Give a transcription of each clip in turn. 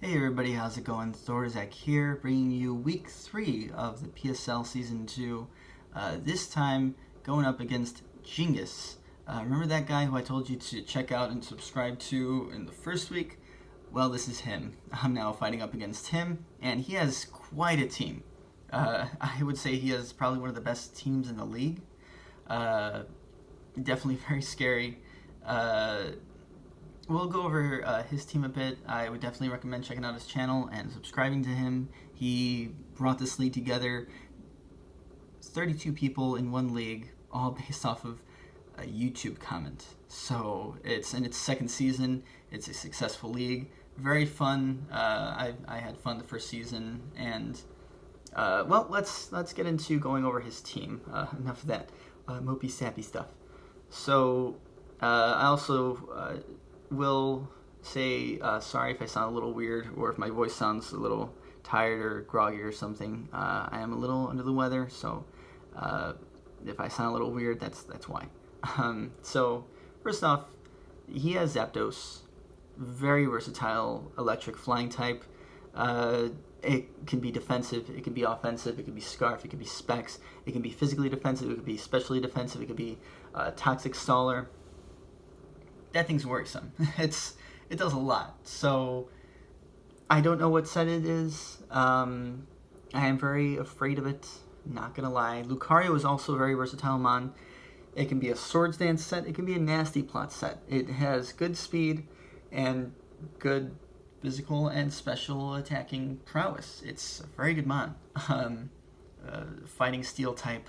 Hey everybody, how's it going? Thorzak here, bringing you week 3 of the PSL Season 2. This time, going up against JYNX. Remember that guy who I told you to check out and subscribe to in the first week? Well, this is him. I'm now fighting up against him, and he has quite a team. I would say he has probably one of the best teams in the league. Definitely very scary. We'll go over his team a bit. I would definitely recommend checking out his channel and subscribing to him. He brought this league together. 32 people in one league, all based off of a YouTube comment. So it's in its second season. It's a successful league. Very fun. I had fun the first season, and well, let's get into going over his team. Enough of that mopey sappy stuff. So I also will say sorry if I sound a little weird or if my voice sounds a little tired or groggy or something. I am a little under the weather, so if I sound a little weird, that's why. So first off, he has Zapdos, very versatile electric flying type. It can be defensive, it can be offensive, it can be Scarf, it can be Specs, it can be physically defensive, it can be specially defensive, it can be Toxic Staller. That thing's worrisome. It does a lot. So I don't know what set it is. I am very afraid of it. Not gonna lie. Lucario is also very versatile mon. It can be a Swords Dance set. It can be a Nasty Plot set. It has good speed and good physical and special attacking prowess. It's a very good mon. Fighting Steel type.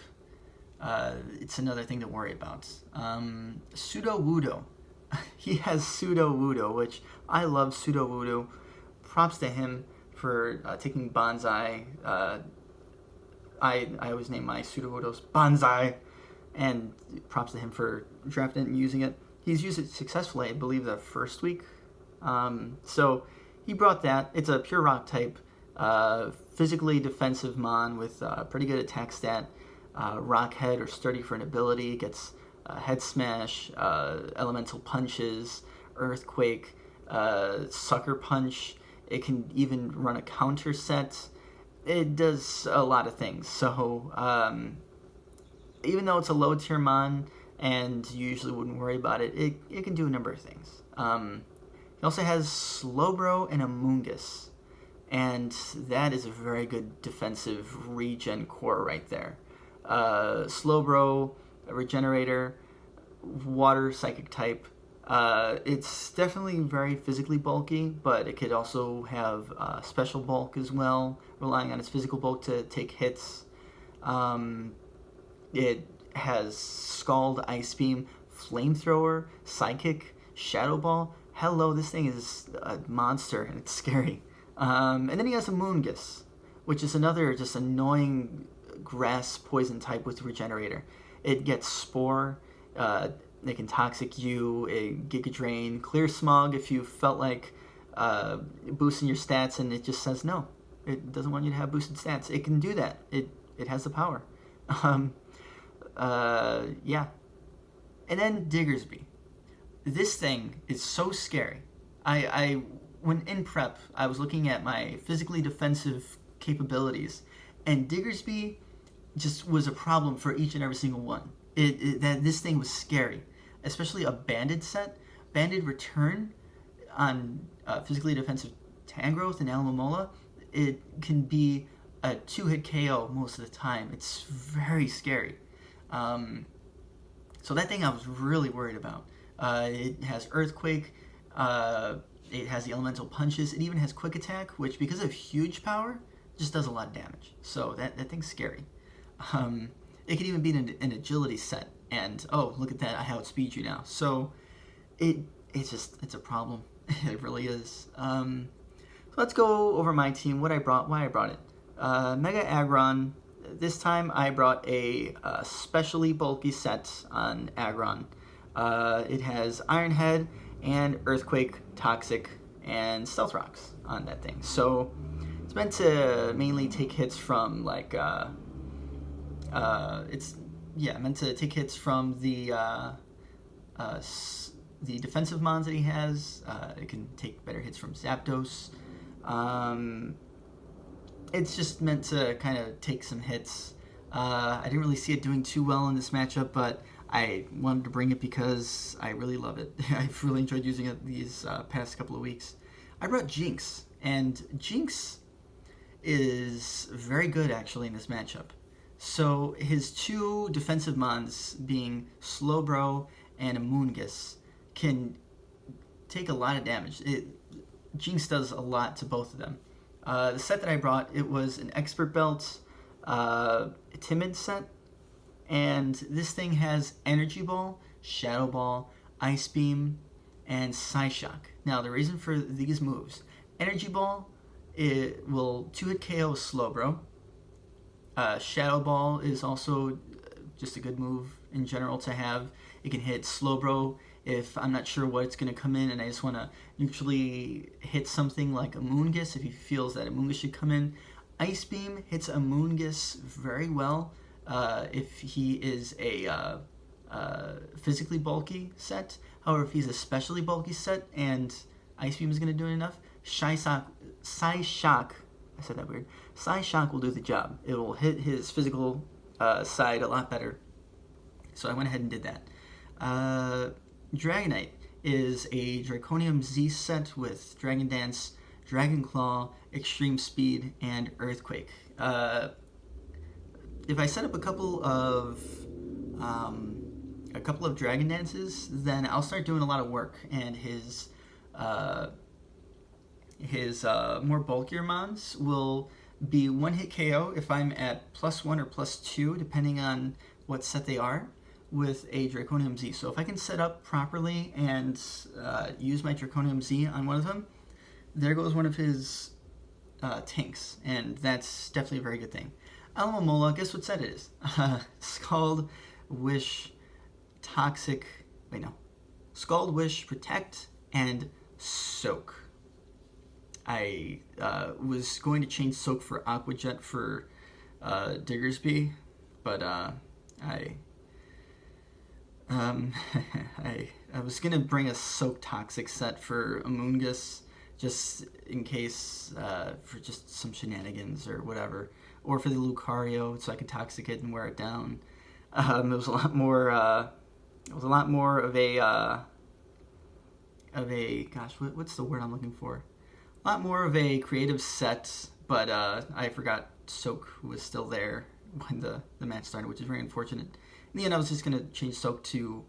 It's another thing to worry about. Sudowoodo. He has Sudowoodo, which I love Sudowoodo. Props to him for taking Bonsai. I always name my Sudowoodos Bonsai, and props to him for drafting it and using it. He's used it successfully, I believe, the first week. So he brought that. It's a pure rock type, physically defensive mon with pretty good attack stat. Rock Head or Sturdy for an ability, gets Head Smash, Elemental Punches, Earthquake, Sucker Punch. It can even run a counter set. It does a lot of things. So even though it's a low tier mon and you usually wouldn't worry about it, it can do a number of things. He also has Slowbro and Amoonguss, and that is a very good defensive regen core right there. Slowbro, a Regenerator, water psychic type. It's definitely very physically bulky, but it could also have special bulk as well, relying on its physical bulk to take hits. It has Scald, Ice Beam, Flamethrower, Psychic, Shadow Ball. Hello, this thing is a monster and it's scary. And then he has a Amoonguss, which is another just annoying grass poison type with Regenerator. It gets Spore, it can Toxic you, Giga Drain, Clear Smog if you felt like boosting your stats and it just says no. It doesn't want you to have boosted stats. It can do that. It has the power. Yeah. And then Diggersby. This thing is so scary. When in prep, I was looking at my physically defensive capabilities, and Diggersby just was a problem for each and every single one. This thing was scary, especially a Banded set. Banded Return on physically defensive Tangrowth and Alomomola. It can be a 2-hit KO most of the time. It's very scary. So that thing I was really worried about. It has Earthquake. It has the Elemental Punches. It even has Quick Attack, which because of huge power, just does a lot of damage. So that thing's scary. It could even be an agility set, and oh, look at that, I outspeed you now. So it's a problem. It really is. So let's go over my team, what I brought, why I brought it. Mega Aggron. This time I brought a specially bulky set on Aggron. It has Iron Head and Earthquake, Toxic, and Stealth Rocks on that thing. So it's meant to mainly take hits from like meant to take hits from the defensive mons that he has. It can take better hits from Zapdos, It's just meant to kind of take some hits. I didn't really see it doing too well in this matchup, but I wanted to bring it because I really love it. I've really enjoyed using it these past couple of weeks. I brought JYNX, and JYNX is very good actually in this matchup. So his two defensive mons, being Slowbro and Amoonguss, can take a lot of damage. JYNX does a lot to both of them. The set that I brought, it was an Expert Belt, Timid set, and this thing has Energy Ball, Shadow Ball, Ice Beam, and Psyshock. Now, the reason for these moves, Energy Ball, it will 2-hit KO Slowbro. Shadow Ball is also just a good move in general to have. It can hit Slowbro if I'm not sure what it's going to come in and I just want to neutrally hit something like Amoonguss if he feels that Amoonguss should come in. Ice Beam hits Amoonguss very well if he is a physically bulky set. However, if he's a specially bulky set and Ice Beam is going to do it enough, Psyshock, I said that weird, Psyshock will do the job. It will hit his physical side a lot better. So I went ahead and did that. Dragonite is a Draconium Z set with Dragon Dance, Dragon Claw, Extreme Speed, and Earthquake. If I set up a couple of Dragon Dances, then I'll start doing a lot of work, and his more bulkier mons will be 1-hit KO if I'm at +1 or +2, depending on what set they are, with a Draconium Z. So if I can set up properly and use my Draconium Z on one of them, there goes one of his tanks, and that's definitely a very good thing. Alamomola, guess what set it is? Scald, Wish, Toxic, Scald, Wish, Protect, and Soak. I was going to change Soak for Aqua Jet for Diggersby, but I was gonna bring a Soak Toxic set for Amoonguss, just in case, for just some shenanigans or whatever, or for the Lucario so I could Toxic it and wear it down. It was a lot more. It was a lot more of a gosh, what's the word I'm looking for? A lot more of a creative set, but I forgot Soak was still there when the match started, which is very unfortunate. In the end, I was just going to change Soak to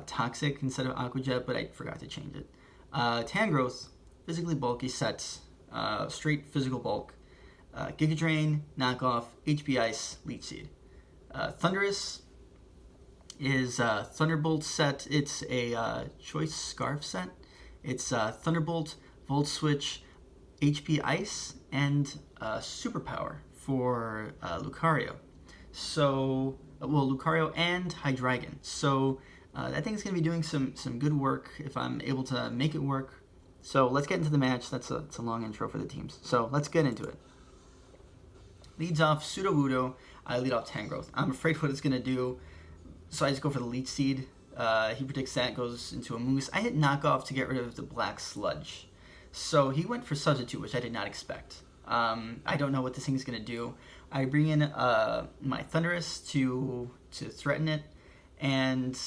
Toxic instead of Aqua Jet, but I forgot to change it. Tangrowth, physically bulky sets, straight physical bulk. Giga Drain, Knockoff, HP Ice, Leech Seed. Thundurus is a Thunderbolt set. It's a Choice Scarf set. It's Thunderbolt, Volt Switch, HP Ice, and Superpower for Lucario. So, Lucario and Hydreigon. So that thing's going to be doing some good work if I'm able to make it work. So let's get into the match. It's a long intro for the teams. So let's get into it. Leads off Sudowoodo. I lead off Tangrowth. I'm afraid what it's going to do, so I just go for the Leech Seed. He predicts that, goes into a Moose. I hit Knockoff to get rid of the Black Sludge. So he went for Substitute, which I did not expect. I don't know what this thing's going to do. I bring in my Thundurus to threaten it, and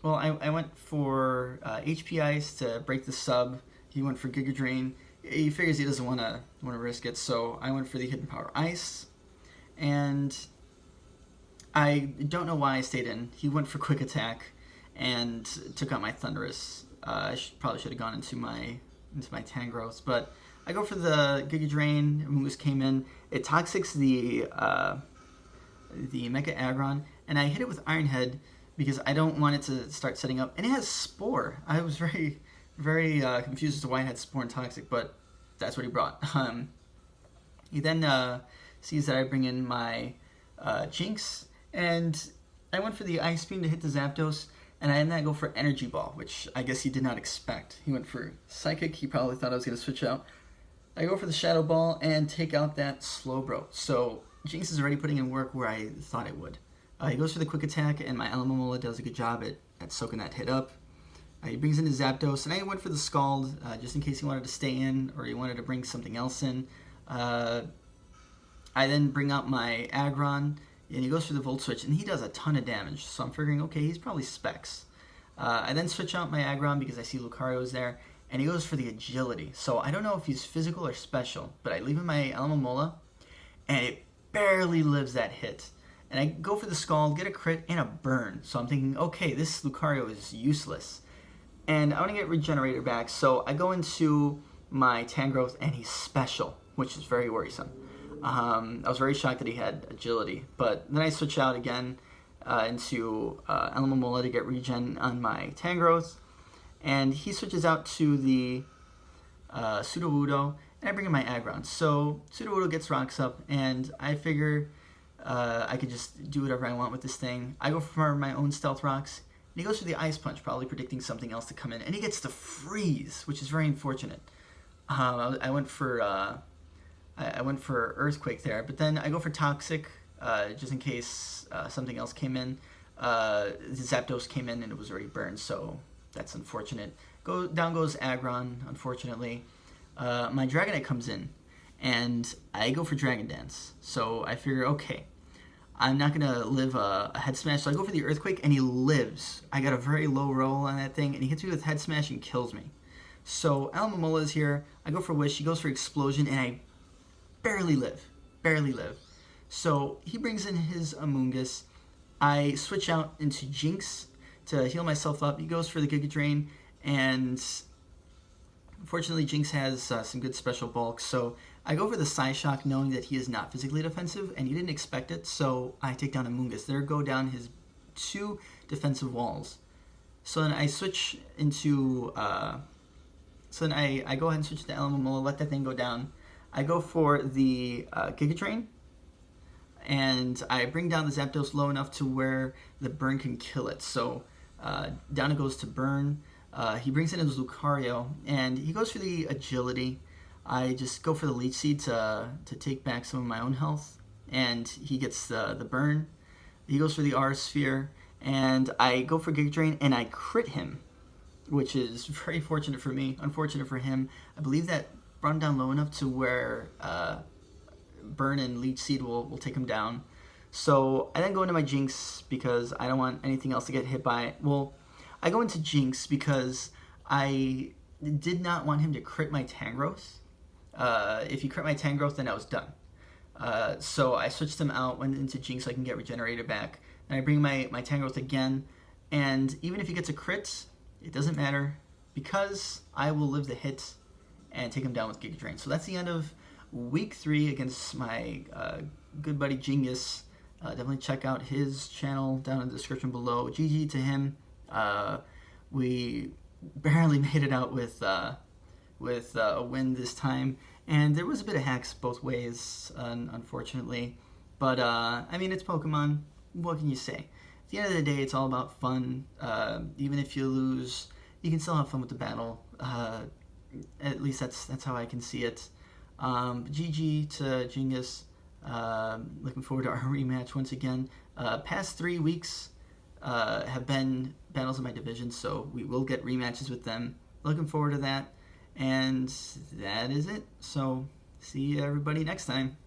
I went for HP Ice to break the sub. He went for Giga Drain. He figures he doesn't want to risk it, so I went for the Hidden Power Ice, and I don't know why I stayed in. He went for Quick Attack and took out my Thundurus. I probably should have gone into my Tangrowth, but I go for the Giga Drain. Moose came in. It Toxics the Mega Aggron, and I hit it with Iron Head because I don't want it to start setting up. And it has Spore. I was very, very confused as to why it had Spore and Toxic, but that's what he brought. He then sees that I bring in my JYNX, and I went for the Ice Beam to hit the Zapdos, and I then go for Energy Ball, which I guess he did not expect. He went for Psychic. He probably thought I was going to switch out. I go for the Shadow Ball and take out that Slowbro. So JYNX is already putting in work where I thought it would. He goes for the Quick Attack, and my Alamomola does a good job at soaking that hit up. He brings in his Zapdos, and I went for the Scald just in case he wanted to stay in or he wanted to bring something else in. I then bring out my Aggron, and he goes for the Volt Switch, and he does a ton of damage. So I'm figuring, okay, he's probably Specs. I then switch out my Aggron because I see Lucario's there, and he goes for the Agility. So I don't know if he's physical or special, but I leave him my Alomomola, and it barely lives that hit. And I go for the Scald, get a crit, and a burn. So I'm thinking, okay, this Lucario is useless. And I want to get Regenerator back, so I go into my Tangrowth, and he's special, which is very worrisome. I was very shocked that he had Agility, but then I switch out again into Alomomola to get regen on my Tangrowth, and he switches out to the Sudowoodo, and I bring in my Aggron. So Sudowoodo gets rocks up, and I figure I could just do whatever I want with this thing. I go for my own Stealth Rocks, and he goes for the Ice Punch, probably predicting something else to come in, and he gets the Freeze, which is very unfortunate. I went for Earthquake there, but then I go for Toxic, just in case something else came in. The Zapdos came in and it was already burned, so that's unfortunate. Down goes Aggron, unfortunately. My Dragonite comes in, and I go for Dragon Dance. So I figure, okay, I'm not going to live a Head Smash, so I go for the Earthquake, and he lives. I got a very low roll on that thing, and he hits me with Head Smash and kills me. So Alomomola is here. I go for Wish, he goes for Explosion, and I barely live. So he brings in his Amoonguss. I switch out into JYNX to heal myself up. He goes for the Giga Drain, and unfortunately JYNX has some good special bulk, so I go for the Psyshock knowing that he is not physically defensive, and he didn't expect it, so I take down Amoonguss. There go down his 2 defensive walls. So then I switch into... I go ahead and switch to Alomomola, let that thing go down. I go for the Giga Drain, and I bring down the Zapdos low enough to where the burn can kill it. So down it goes to burn. He brings in his Lucario, and he goes for the Agility. I just go for the Leech Seed to take back some of my own health, and he gets the burn. He goes for the R Sphere, and I go for Giga Drain, and I crit him, which is very fortunate for me, unfortunate for him. I believe that brought him down low enough to where Burn and Leech Seed will take him down. So I then go into my JYNX because I don't want anything else to get hit by. Well, I go into JYNX because I did not want him to crit my Tangrowth. If he crit my Tangrowth, then I was done. So I switched him out, went into JYNX so I can get Regenerator back. And I bring my Tangrowth again, and even if he gets a crit, it doesn't matter because I will live the hit and take him down with Giga Drain. So that's the end of week 3 against my good buddy JYNX. Definitely check out his channel down in the description below. GG to him. We barely made it out with a win this time, and there was a bit of hacks both ways, unfortunately. But I mean, it's Pokemon. What can you say? At the end of the day, it's all about fun. Even if you lose, you can still have fun with the battle. At least that's how I can see it. GG to JYNX. Looking forward to our rematch once again. Past 3 weeks have been battles in my division, so we will get rematches with them. Looking forward to that. And that is it. So see everybody next time.